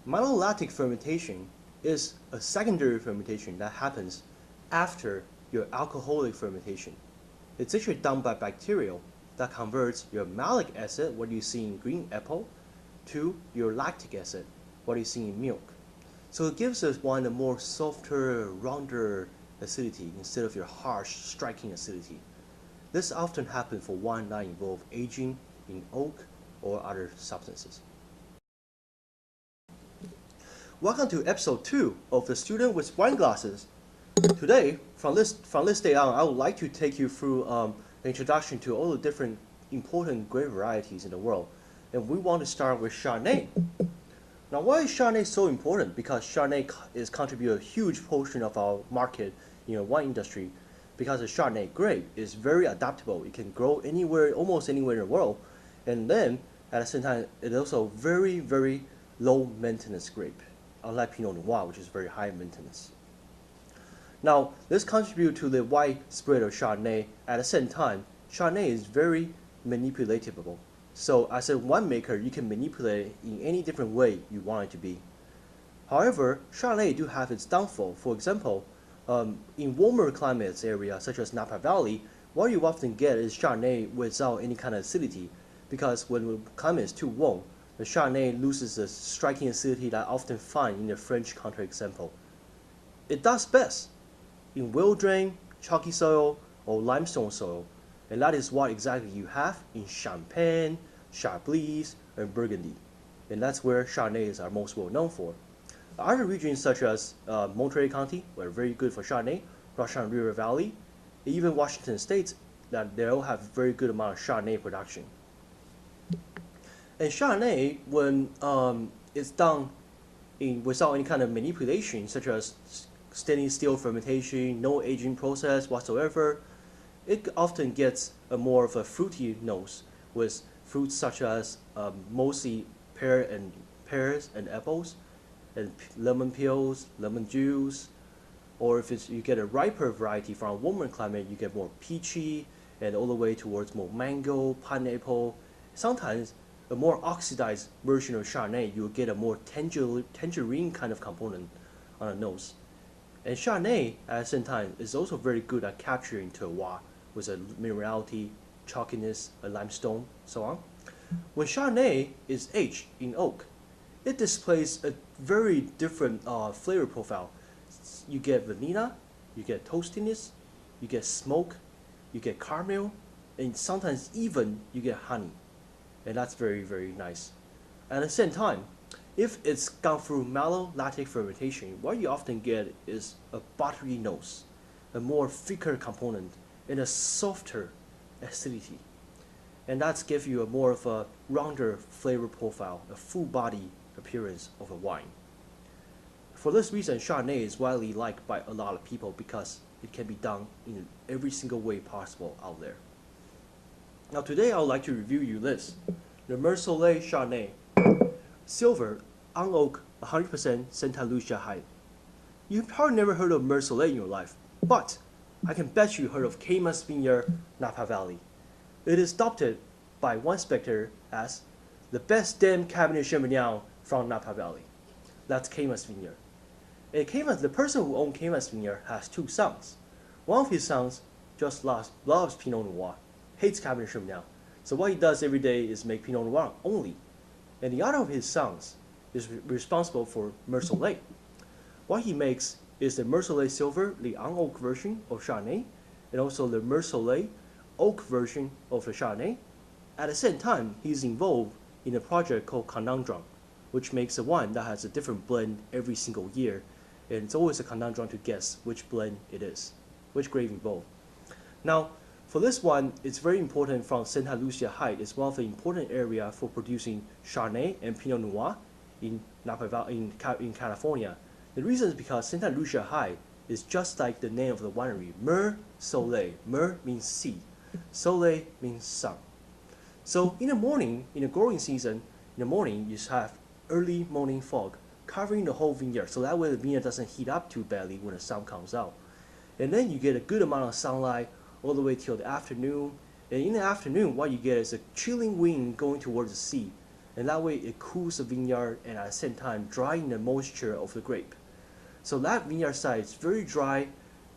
Malolactic fermentation is a secondary fermentation that happens after your alcoholic fermentation. It's actually done by bacteria that converts your malic acid, what you see in green apple, to your lactic acid, what you see in milk. So it gives us a more softer, rounder acidity instead of your harsh, striking acidity. This often happens for wine that involve aging in oak or other substances. Welcome to episode 2 of The Student with Wine Glasses. Today, from this day on, I would like to take you through an introduction to all the different important grape varieties in the world. And we want to start with Chardonnay. Now, why is Chardonnay so important? Because Chardonnay is contribute a huge portion of our market in the wine industry. Because the Chardonnay grape is very adaptable. It can grow anywhere, almost anywhere in the world. And then, at the same time, it's also very, very low maintenance grape, unlike Pinot Noir, which is very high maintenance. Now, this contributes to the widespread of Chardonnay. At the same time, Chardonnay is very manipulatable. So as a winemaker, you can manipulate it in any different way you want it to be. However, Chardonnay do have its downfall. For example, in warmer climates area such as Napa Valley, what you often get is Chardonnay without any kind of acidity, because when the climate is too warm, the Chardonnay loses the striking acidity that I often find in the French counterexample. It does best in well-drained, chalky soil or limestone soil, and that is what exactly you have in Champagne, Chablis, and Burgundy, and that's where Chardonnays are most well known for. Other regions such as Monterey County are very good for Chardonnay, Russian River Valley, even Washington State, that they all have very good amount of Chardonnay production. And Chardonnay, when it's done without any kind of manipulation, such as stainless steel fermentation, no aging process whatsoever, it often gets a more of a fruity nose with fruits such as mostly pears and apples, and lemon peels, lemon juice, or if you get a riper variety from a warmer climate, you get more peachy and all the way towards more mango, pineapple. Sometimes a more oxidized version of Chardonnay, you'll get a more tangerine kind of component on the nose. And Chardonnay, at the same time, is also very good at capturing terroir with a minerality, chalkiness, a limestone, so on. When Chardonnay is aged in oak, it displays a very different flavor profile. You get vanilla, you get toastiness, you get smoke, you get caramel, and sometimes even you get honey. And that's very, very nice. At the same time, if it's gone through malolactic fermentation, what you often get is a buttery nose, a more thicker component, and a softer acidity. And that gives you a more of a rounder flavor profile, a full body appearance of a wine. For this reason, Chardonnay is widely liked by a lot of people because it can be done in every single way possible out there. Now today I would like to review you this. The Mer Soleil Chardonnay. Silver, on oak, 100% Santa Lucia height. You've probably never heard of Mer Soleil in your life, but I can bet you heard of Caymas Vineyard, Napa Valley. It is adopted by one spectator as the best damn Cabernet Sauvignon from Napa Valley. That's Caymas Vineyard. And the person who owns Caymas Vineyard has two sons. One of his sons just loves Pinot Noir, hates Cabernet Sauvignon. So what he does every day is make Pinot Noir only. And the other of his sons is responsible for Mer Soleil. What he makes is the Mer Soleil Silver, the on-oak version of Chardonnay, and also the Mer Soleil oak version of the Chardonnay. At the same time, he's involved in a project called Conundrum, which makes a wine that has a different blend every single year. And it's always a conundrum to guess which blend it is, which grape involved. Now, for this one, it's very important from Santa Lucia height. It's one of the important areas for producing Chardonnay and Pinot Noir in Napa Valley, in California. The reason is because Santa Lucia height is just like the name of the winery, Mer Soleil. Mer means sea, Soleil means sun. So in the morning, in the growing season, in the morning you have early morning fog covering the whole vineyard, so that way the vineyard doesn't heat up too badly when the sun comes out. And then you get a good amount of sunlight all the way till the afternoon. And in the afternoon, what you get is a chilling wind going towards the sea. and that way it cools the vineyard and at the same time drying the moisture of the grape. So that vineyard side is very dry,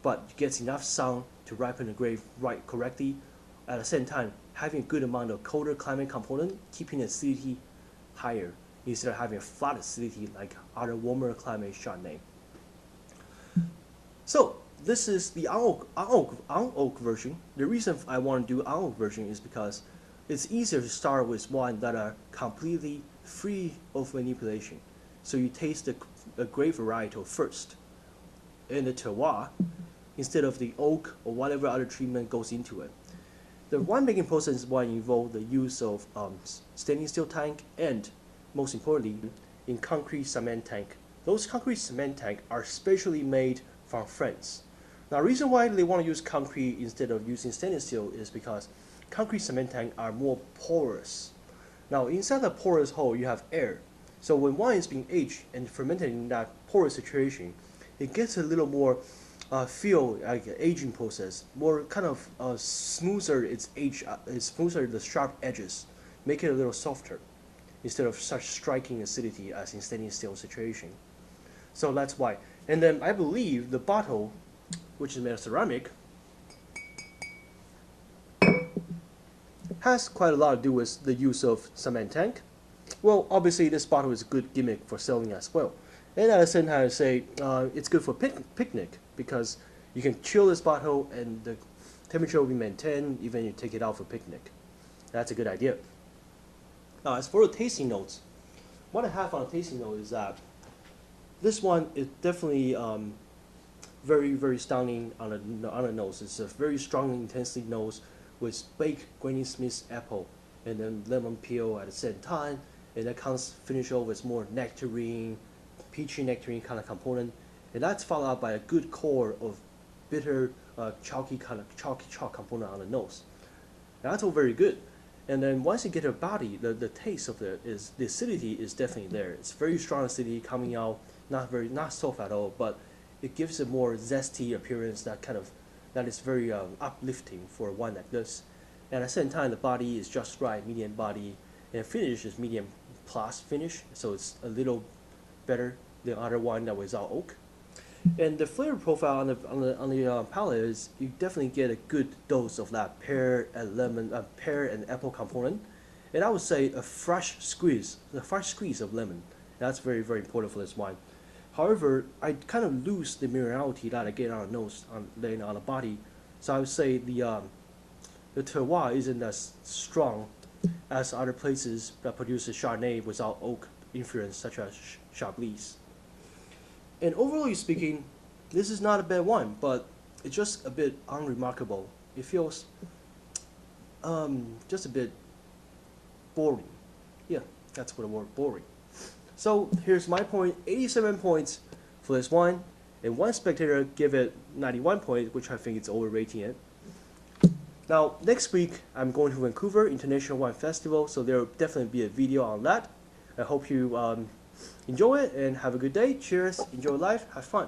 but gets enough sun to ripen the grape right correctly. At the same time, having a good amount of colder climate component, keeping the acidity higher instead of having a flat acidity like other warmer climate Chardonnay. So this is the unoak version. The reason I want to do unoak version is because it's easier to start with wine that are completely free of manipulation. So you taste the grape varietal first in the terroir instead of the oak or whatever other treatment goes into it. The winemaking process is what involves the use of stainless steel tank and, most importantly, in concrete cement tank. Those concrete cement tank are specially made from France. Now, the reason why they want to use concrete instead of using stainless steel is because concrete cement tank are more porous. Now, inside the porous hole, you have air. So when wine is being aged and fermented in that porous situation, it gets a little more feel like an aging process, more kind of smoother its age, smoother the sharp edges, make it a little softer, instead of such striking acidity as in stainless steel situation. So that's why. And then I believe the bottle, which is made of ceramic, has quite a lot to do with the use of cement tank. Well, obviously this bottle is a good gimmick for selling as well. And at the same time, I say it's good for picnic because you can chill this bottle and the temperature will be maintained even if you take it out for picnic. That's a good idea. Now, as for the tasting notes, what I have on the tasting note is that this one is definitely very, very stunning on the nose. It's a very strong intensity nose with baked Granny Smith's apple and then lemon peel at the same time, and that comes finish off with more nectarine, peachy nectarine kind of component, and that's followed up by a good core of bitter, chalky chalk component on the nose. And that's all very good. And then once you get a body, the taste of the acidity is definitely there. It's very strong acidity coming out, not soft at all, but it gives a more zesty appearance that is very uplifting for a wine like this. And at the same time, the body is just right, medium body, and finish is medium plus finish, so it's a little better than other wine that without oak. And the flavor profile on the palate is you definitely get a good dose of that pear and apple component, and I would say a fresh squeeze of lemon. That's very, very important for this wine. However, I kind of lose the minerality that I get on the nose, on the body. So I would say the terroir isn't as strong as other places that produce Chardonnay without oak influence, such as Chablis. And overall speaking, this is not a bad wine, but it's just a bit unremarkable. It feels just a bit boring. Yeah, that's what the word boring. So here's my point, 87 points for this wine, and one spectator give it 91 points, which I think it's overrating it. Now, next week, I'm going to Vancouver International Wine Festival, so there will definitely be a video on that. I hope you enjoy it and have a good day. Cheers, enjoy life, have fun.